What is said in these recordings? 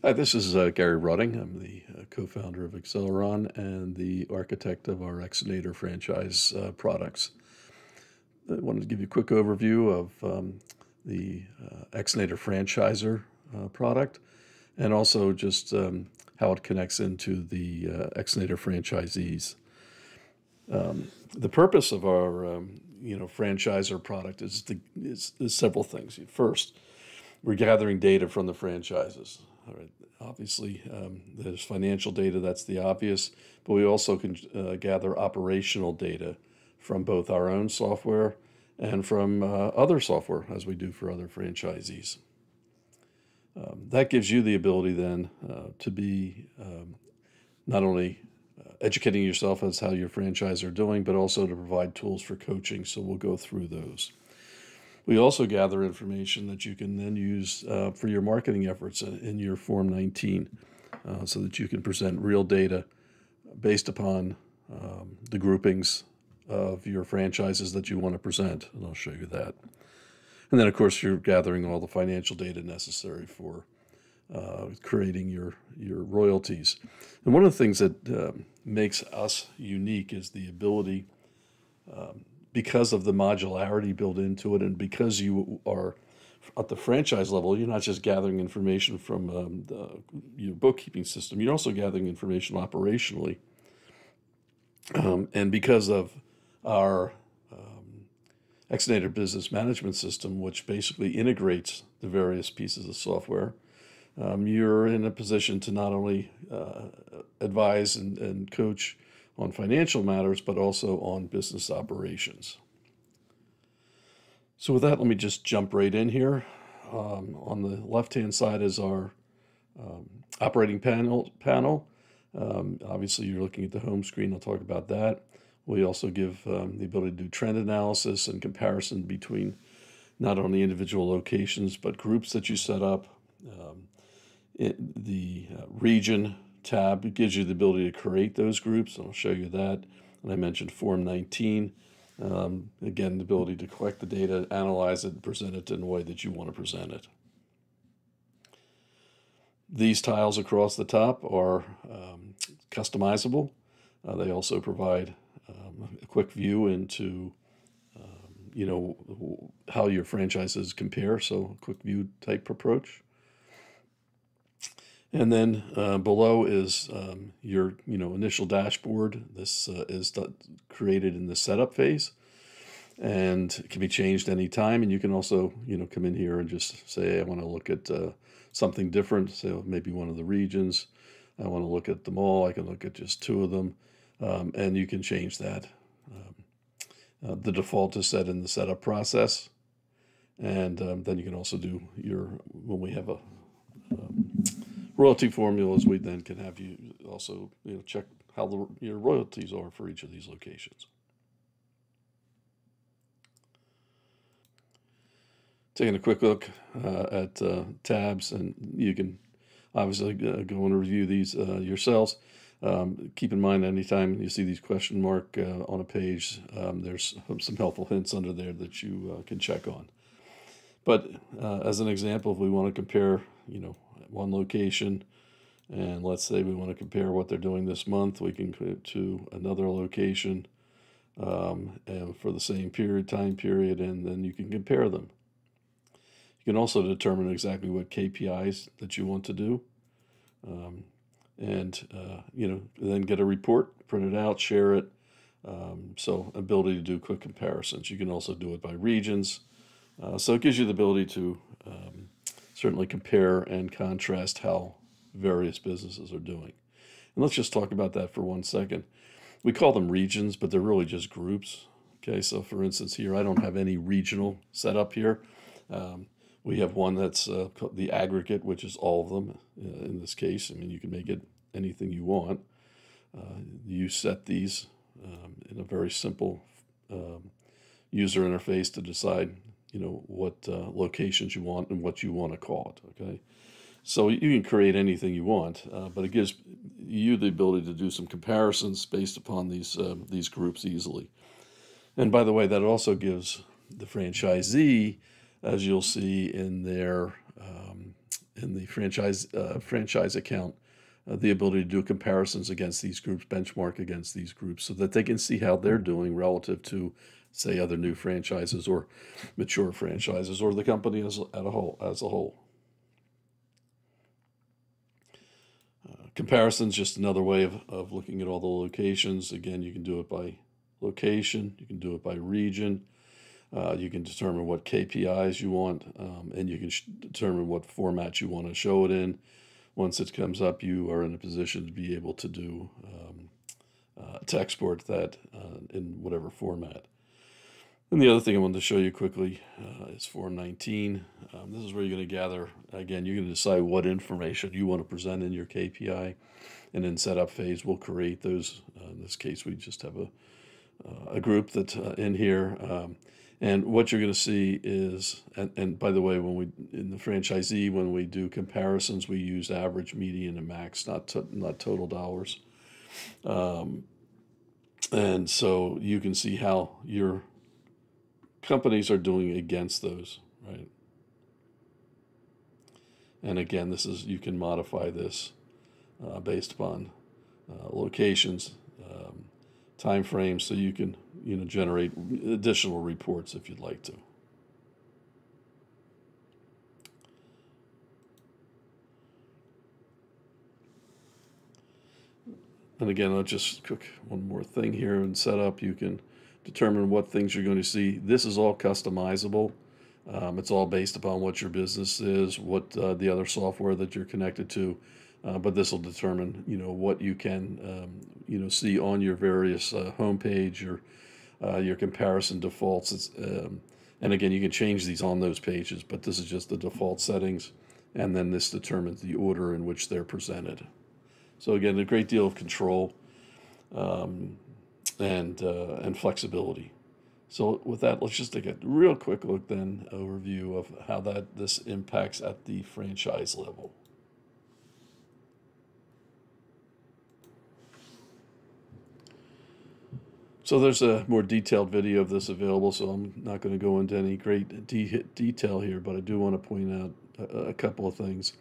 Hi, this is Gary Rudding. I'm the co-founder of Acceleron and the architect of our Xinator franchise products. I wanted to give you a quick overview of the Xinator Franchisor product, and also just how it connects into the Xinator franchisees. The purpose of our franchisor product is several things. First, we're gathering data from the franchises. All right. Obviously, there's financial data, that's the obvious, but we also can gather operational data from both our own software and from other software, as we do for other franchisees. That gives you the ability then to be not only educating yourself as how your franchise are doing, but also to provide tools for coaching, so we'll go through those. We also gather information that you can then use for your marketing efforts in your Form 19 so that you can present real data based upon the groupings of your franchises that you want to present, and I'll show you that. And then, of course, you're gathering all the financial data necessary for creating your royalties. And one of the things that makes us unique is the ability, because of the modularity built into it, and because you are at the franchise level, you're not just gathering information from your bookkeeping system, you're also gathering information operationally. And because of our Xinator business management system, which basically integrates the various pieces of software, you're in a position to not only advise and coach on financial matters, but also on business operations. So with that, let me just jump right in here. On the left-hand side is our operating panel. Obviously, you're looking at the home screen. I'll talk about that. We also give the ability to do trend analysis and comparison between not only individual locations, but groups that you set up. The region tab gives you the ability to create those groups, and I'll show you that. And I mentioned Form 19. Again, the ability to collect the data, analyze it, and present it in a way that you want to present it. These tiles across the top are customizable. They also provide a quick view into how your franchises compare, so a quick view type approach. And then below is your initial dashboard. This is created in the setup phase, and it can be changed anytime. And you can also come in here and just say, I want to look at something different. So maybe one of the regions. I want to look at them all. I can look at just two of them, and you can change that. The default is set in the setup process, and then you can also do when we have a royalty formulas, we then can have you also check how your royalties are for each of these locations. Taking a quick look at tabs, and you can obviously go and review these yourselves. Keep in mind, anytime you see these question mark on a page, there's some helpful hints under there that you can check on. But as an example, if we want to compare, one location, and let's say we want to compare what they're doing this month, we can go to another location and for the same time period, and then you can compare them. You can also determine exactly what KPIs that you want to do, and then get a report, print it out, share it. So ability to do quick comparisons. You can also do it by regions. So it gives you the ability to certainly compare and contrast how various businesses are doing. And let's just talk about that for 1 second. We call them regions, but they're really just groups. Okay, so for instance here, I don't have any regional set up here. We have one that's called the aggregate, which is all of them in this case. I mean, you can make it anything you want. You set these in a very simple user interface to decide what locations you want and what you want to call it, okay? So you can create anything you want, but it gives you the ability to do some comparisons based upon these groups easily. And by the way, that also gives the franchisee, as you'll see in their in the franchise account the ability to do comparisons against these groups, benchmark against these groups, so that they can see how they're doing relative to, say, other new franchises or mature franchises or the company as a whole. Comparisons, just another way of looking at all the locations. Again, you can do it by location, you can do it by region, you can determine what KPIs you want, and you can determine what format you want to show it in. Once it comes up, you are in a position to be able to do to export that in whatever format. And the other thing I wanted to show you quickly is Form 19. This is where you're going to gather, again, you're going to decide what information you want to present in your KPI. And in setup phase, we'll create those. In this case, we just have a group that's in here. And what you're going to see is, and by the way, in the franchisee, when we do comparisons, we use average, median, and max, not total dollars. And so you can see how your companies are doing against those, right? And again, you can modify this based upon locations, time frames, so you can generate additional reports if you'd like to. And again, I'll just cook one more thing here in setup. You can determine what things you're going to see. This is all customizable. It's all based upon what your business is, what the other software that you're connected to. But this will determine, what you can, see on your various homepage, your comparison defaults. And again, you can change these on those pages, but this is just the default settings. And then this determines the order in which they're presented. So again, a great deal of control and flexibility. So with that, let's just take a real quick look then, overview of how this impacts at the franchise level. So there's a more detailed video of this available, so I'm not going to go into any great detail here, but I do want to point out a couple of things.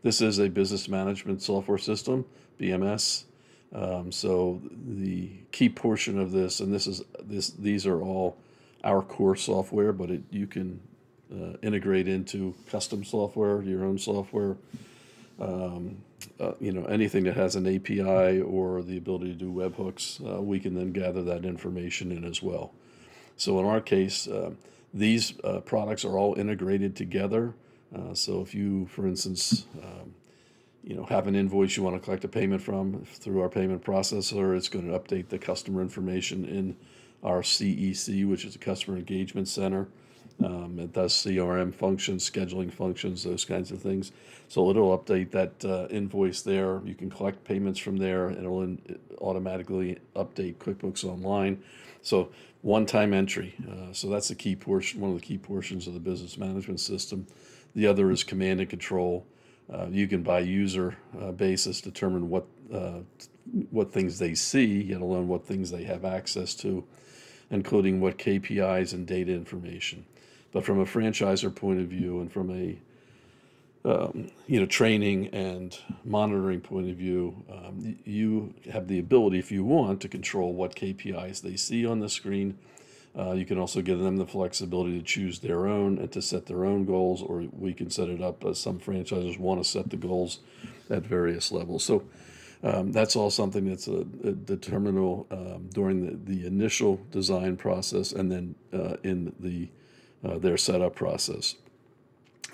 This is a business management software system, BMS. So the key portion of this, and these are all our core software, but you can integrate into custom software, your own software. Anything that has an API or the ability to do webhooks, we can then gather that information in as well. So in our case, these products are all integrated together. So if you, for instance, have an invoice you want to collect a payment from through our payment processor, it's going to update the customer information in our CEC, which is a Customer Engagement Center. It does CRM functions, scheduling functions, those kinds of things. So it'll update that invoice there. You can collect payments from there, and it'll automatically update QuickBooks Online. So one-time entry. So that's the key portion, one of the key portions of the business management system. The other is command and control. You can, by user basis, determine what things they see, let alone what things they have access to, including what KPIs and data information. But from a franchisor point of view, and from a training and monitoring point of view, you have the ability, if you want, to control what KPIs they see on the screen. You can also give them the flexibility to choose their own and to set their own goals, or we can set it up as some franchisors want to set the goals at various levels. So that's all something that's determinable during the initial design process, and then in their setup process.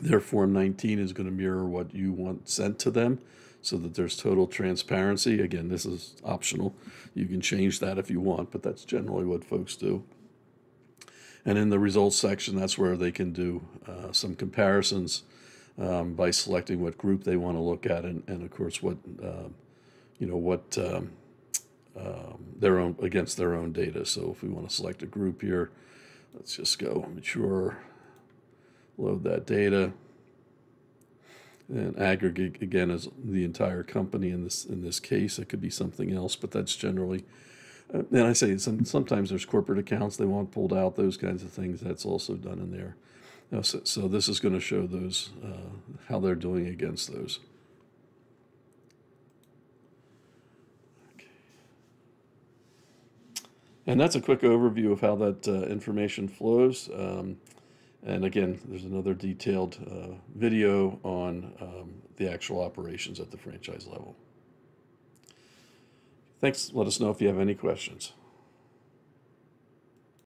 Their Form 19 is going to mirror what you want sent to them, so that there's total transparency. Again, this is optional. You can change that if you want, but that's generally what folks do. And in the results section, that's where they can do some comparisons by selecting what group they want to look at, and of course what their own against their own data. So if we want to select a group here, let's just go mature, load that data, and aggregate again is the entire company. In this case, it could be something else, but that's generally. And I say sometimes there's corporate accounts they want pulled out, those kinds of things. That's also done in there. Now, so this is going to show those, how they're doing against those. And that's a quick overview of how that information flows. And again, there's another detailed video on the actual operations at the franchise level. Thanks. Let us know if you have any questions.